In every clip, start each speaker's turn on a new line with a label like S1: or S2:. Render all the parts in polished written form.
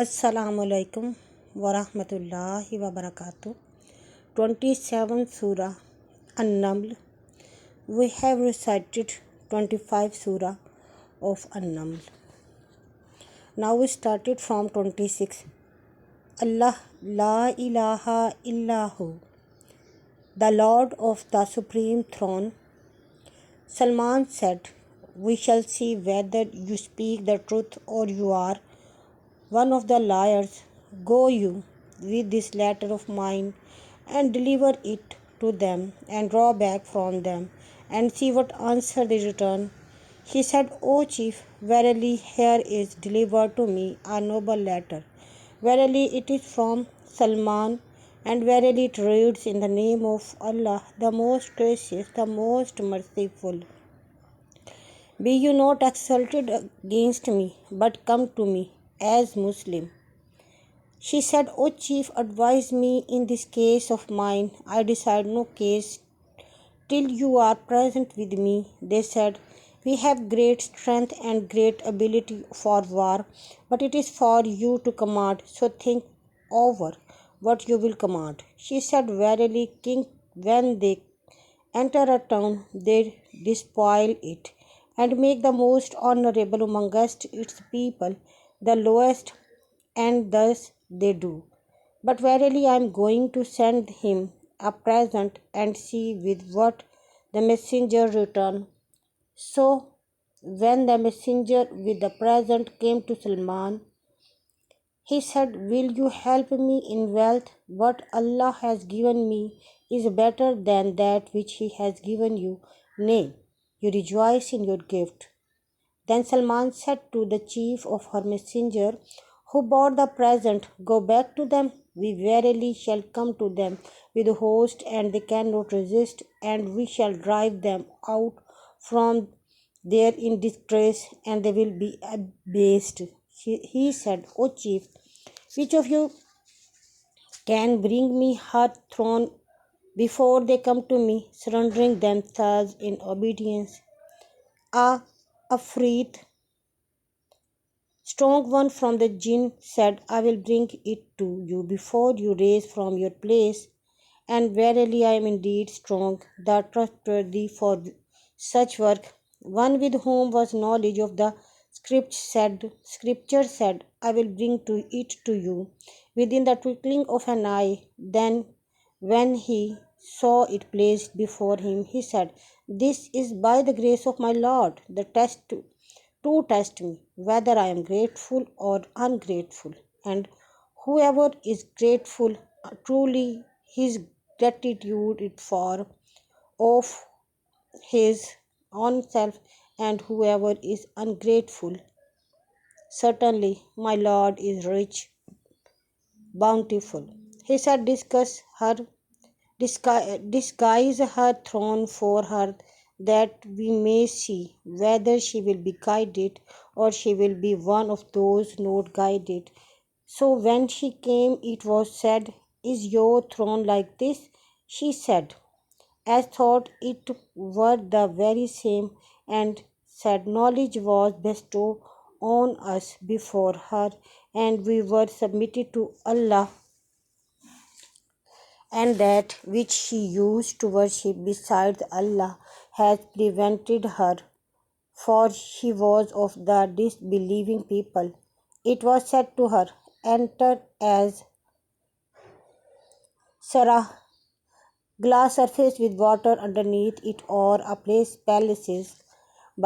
S1: Assalamu alaikum wa rahmatullahi wa barakatuh. 27 Surah An-Naml. We have recited 25 Surah of An-Naml. Now we started from 26. Allah la ilaha illahu, the Lord of the Supreme Throne. Salman said, "We shall see whether you speak the truth or you are one of the liars. Go you with this letter of mine and deliver it to them and draw back from them and see what answer they return." He said, "O chief, verily here is delivered to me a noble letter. Verily it is from Salman, and verily it reads in the name of Allah, the most gracious, the most merciful. Be you not exalted against me, but come to me as Muslim." She said, "O chief, advise me in this case of mine. I decide no case till you are present with me." They said, "We have great strength and great ability for war, but it is for you to command, so think over what you will command." She said, "Verily, king, when they enter a town, they despoil it and make the most honorable amongst its people the lowest, and thus they do. But verily I am going to send him a present and see with what the messenger return." So when the messenger with the present came to Salman, he said, "Will you help me in wealth? What Allah has given me is better than that which He has given you. Nay, you rejoice in your gift." Then Salman said to the chief of her messenger who brought the present, "Go back to them. We verily shall come to them with a host, and they cannot resist, and we shall drive them out from there in disgrace, and they will be abased." He said, "O chief, which of you can bring me her throne before they come to me, surrendering themselves in obedience?" A Afreet, strong one from the jinn, said, "I will bring it to you before you rise from your place, and verily I am indeed strong, the trustworthy for such work." One with whom was knowledge of the scripture said, "I will bring it to you within the twinkling of an eye." Then when he saw it placed before him, he said, "This is by the grace of my Lord, the test to test me whether I am grateful or ungrateful. And whoever is grateful, truly his gratitude is for of his own self, and whoever is ungrateful, certainly my Lord is rich, bountiful." He said, disguise her throne for her, that we may see whether she will be guided or she will be one of those not guided." So when she came, it was said, "Is your throne like this?" She said, as thought it were the very same, and said, "Knowledge was bestowed on us before her, and we were submitted to Allah, and that which she used to worship besides Allah has prevented her, for she was of the disbelieving people." It was said to her, "Enter as Surah, glass surface with water underneath it, or a palaces."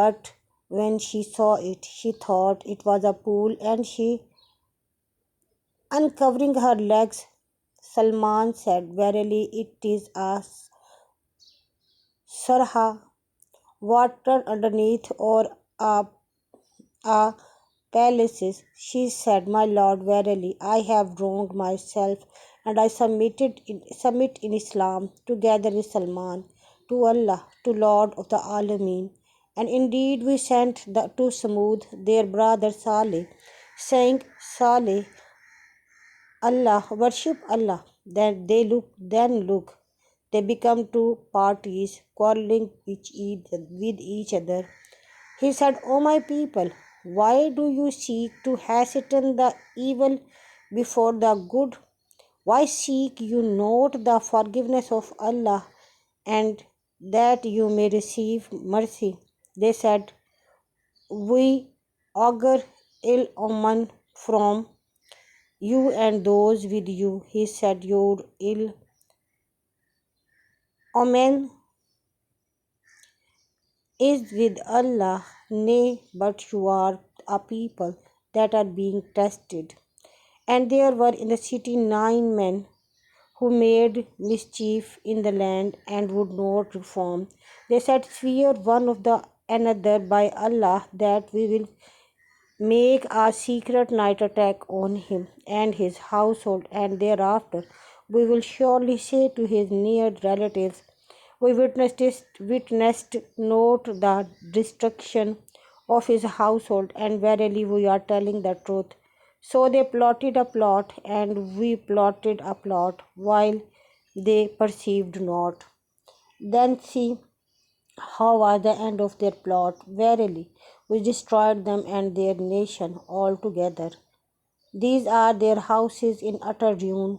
S1: But when she saw it, she thought it was a pool, and she, uncovering her legs, Salman said, "Verily it is a Surah, water underneath, or a palaces." She said, "My Lord, verily I have wronged myself, and I submit in Islam together with Salman to Allah, to Lord of the Alameen. And indeed we sent to Samud their brother Saleh, saying, Saleh, Allah, worship Allah." Then look, they become two parties quarreling with each other. He said, "O my people, Why do you seek to hasten the evil before the good? Why seek you not the forgiveness of Allah and that you may receive mercy? They said, we augur ill omen from you and those with you. He said, your ill omen is with Allah, nay, but you are a people that are being tested. And there were in the city 9 men who made mischief in the land and would not reform. They said, swear one of the another by Allah that we will make a secret night attack on him and his household, and thereafter we will surely say to his near relatives, we witnessed not the destruction of his household, and verily we are telling the truth. So they plotted a plot, and we plotted a plot, while they perceived not. Then see how was the end of their plot? Verily, we destroyed them and their nation altogether. These are their houses in utter ruin,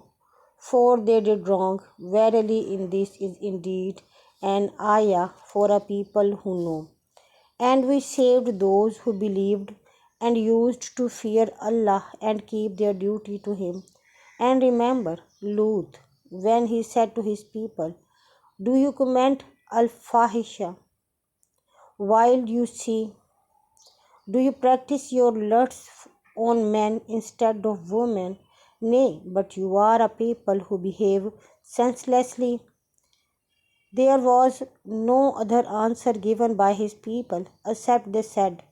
S1: for they did wrong. Verily, in this is indeed an ayah for a people who know. And we saved those who believed and used to fear Allah and keep their duty to Him. And remember Lut, when he said to his people, do you commit al-fahisha while you see? Do you practice your lusts on men instead of women? Nay, but you are a people who behave senselessly. There was no other answer given by his people except they said,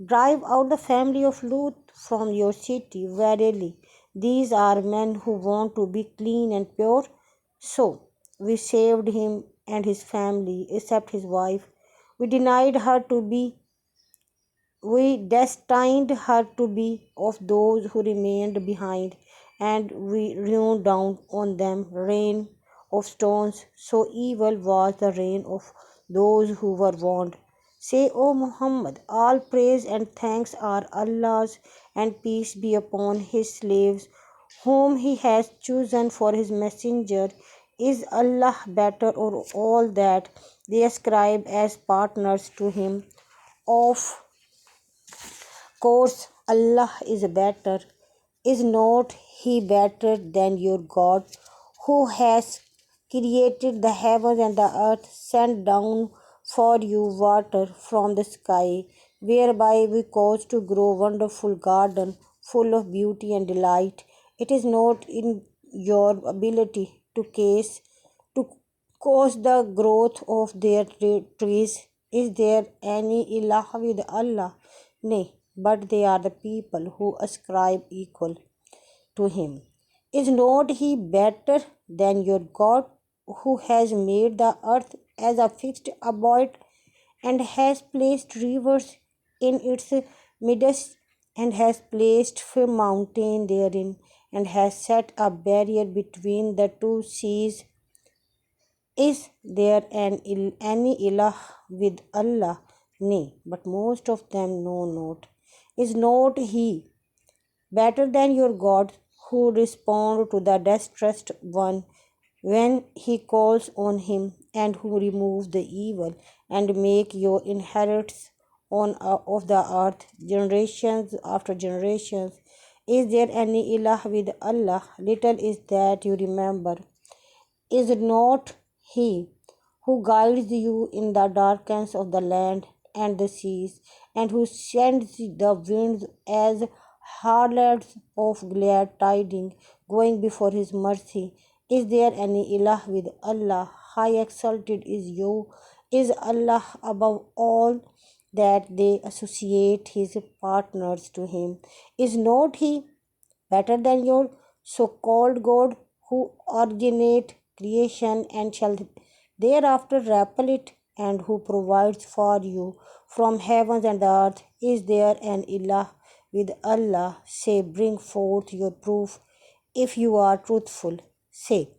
S1: drive out the family of Lut from your city. Verily, these are men who want to be clean and pure. So we saved him and his family, except his wife. We denied her to be We destined her to be of those who remained behind, and we rained down on them rain of stones. So evil was the rain of those who were warned. Say, O Muhammad, all praise and thanks are Allah's, and peace be upon his slaves, whom he has chosen for his messenger. Is Allah better or all that they ascribe as partners to him? Of course, Allah is better. Is not He better than your God, who has created the heavens and the earth, sent down for you water from the sky, whereby we cause to grow wonderful garden full of beauty and delight? It is not in your ability to cause the growth of their trees. Is there any ilah with Allah? Nay, but they are the people who ascribe equal to him. Is not he better than your God, who has made the earth as a fixed abode and has placed rivers in its midst and has placed a mountain therein and has set a barrier between the two seas? Is there any ilah with Allah? Nay, but most of them know not. Is not he better than your God, who respond to the distressed one when he calls on him, and who remove the evil and make your inheritance of the earth generations after generations? Is there any ilah with Allah? Little is that you remember. Is not he who guides you in the darkness of the land and the seas, and who sends the winds as harlots of glad tidings, going before his mercy? Is there any ilah with Allah? High exalted is you. Is Allah above all that they associate his partners to him? Is not he better than your so-called God, who originate creation and shall thereafter repel it, and who provides for you from heavens and earth? Is there an ilah with Allah? Say, bring forth your proof if you are truthful. Say,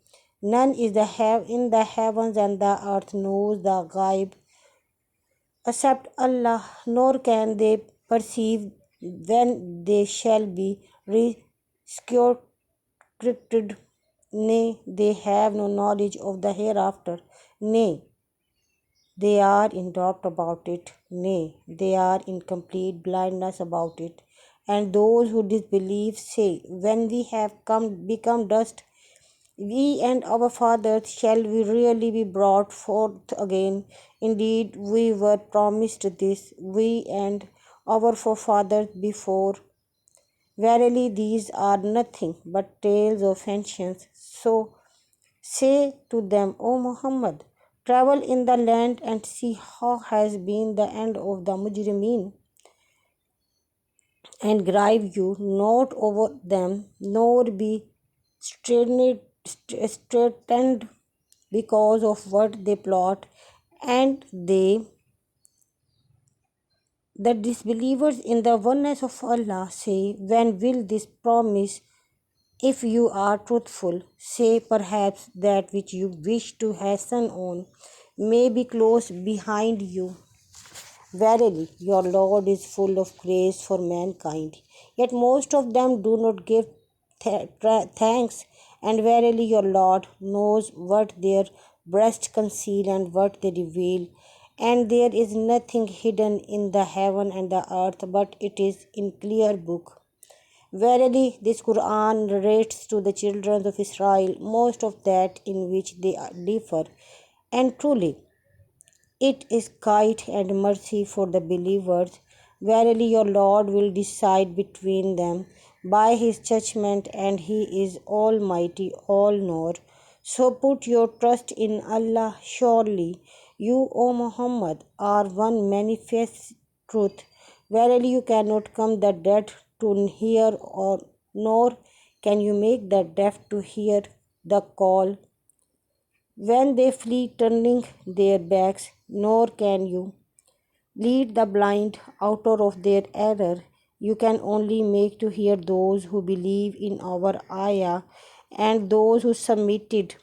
S1: none is in the heavens and the earth knows the ghaib except Allah, nor can they perceive when they shall be resurrected. Nay, they have no knowledge of the hereafter. Nay, they are in doubt about it. Nay, they are in complete blindness about it. And those who disbelieve say, when we have become dust, we and our fathers shall we really be brought forth again. Indeed, we were promised this, we and our forefathers before. Verily, these are nothing but tales of ancients. So say to them, O Muhammad, travel in the land and see how has been the end of the mujrimeen, and grieve you not over them, nor be straitened because of what they plot, and the disbelievers in the oneness of Allah say, when will this promise? If you are truthful, say perhaps that which you wish to hasten on may be close behind you. Verily, your Lord is full of grace for mankind. Yet most of them do not give thanks, and verily your Lord knows what their breasts conceal and what they reveal. And there is nothing hidden in the heaven and the earth, but it is in clear book. Verily, this Quran narrates to the children of Israel most of that in which they differ, and truly it is guide and mercy for the believers. Verily, your Lord will decide between them by his judgment, and he is Almighty, all knower. So put your trust in Allah. Surely, you, O Muhammad, are one manifest truth. Verily, you cannot come the dead to hear, or nor can you make the deaf to hear the call when they flee turning their backs, nor can you lead the blind out of their error. You can only make to hear those who believe in our ayah and those who submitted.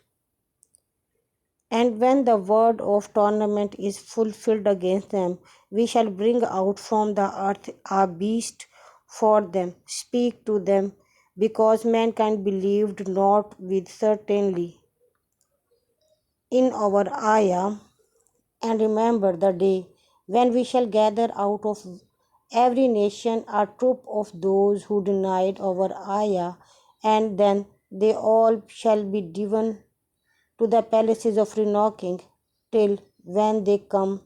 S1: And when the word of torment is fulfilled against them, we shall bring out from the earth a beast for them. Speak to them, because mankind believed not with certainly in our ayah. And remember the day when we shall gather out of every nation a troop of those who denied our ayah, and then they all shall be driven to the palaces of knocking, till when they come,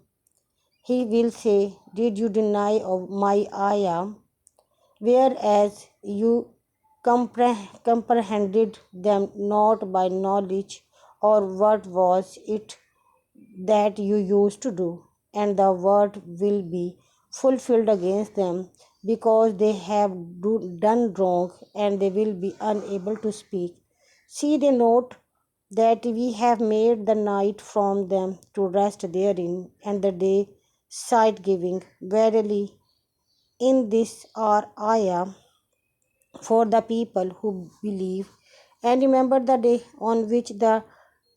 S1: he will say, did you deny of my ayah? Whereas you comprehended them not by knowledge, or what was it that you used to do, and the word will be fulfilled against them, because they have done wrong, and they will be unable to speak. See, they note that we have made the night from them to rest therein, and the day sight giving. Verily, in this are ayah for the people who believe. And remember the day on which the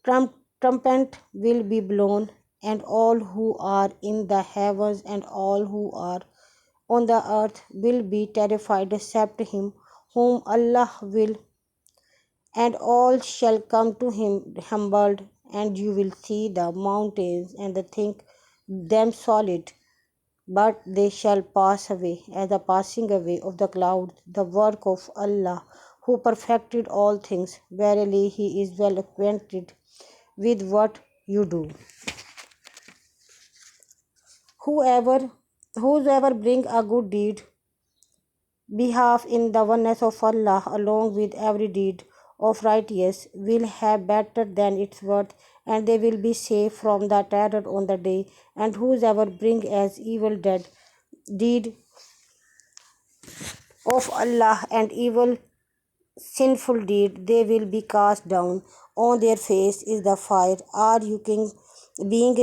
S1: trumpet will be blown, and all who are in the heavens and all who are on the earth will be terrified except him whom Allah will, and all shall come to him humbled, and you will see the mountains and think them solid, but they shall pass away as the passing away of the clouds, the work of Allah, who perfected all things. Verily, he is well acquainted with what you do. Whosoever bring a good deed, behalf in the oneness of Allah, along with every deed of righteous, will have better than its worth, and they will be safe from the terror on the day. And whosoever bring as evil deed of Allah and evil sinful deed, they will be cast down. On their face is the fire. Are you king being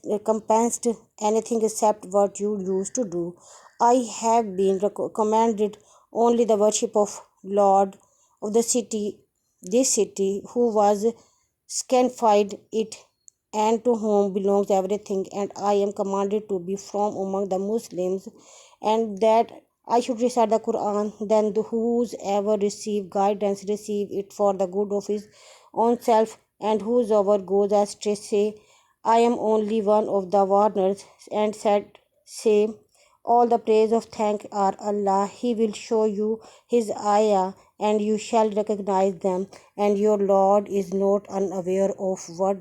S1: recompensed anything except what you used to do? I have been commanded only the worship of Lord of the city, this city, who was sanctified it, and to whom belongs everything, and I am commanded to be from among the Muslims, and that I should recite the Quran. Then whosoever receive guidance receive it for the good of his own self, and whosoever goes astray say, I am only one of the warners, and said, say, all the praise of thank are Allah. He will show you His ayah, and you shall recognize them, and your Lord is not unaware of what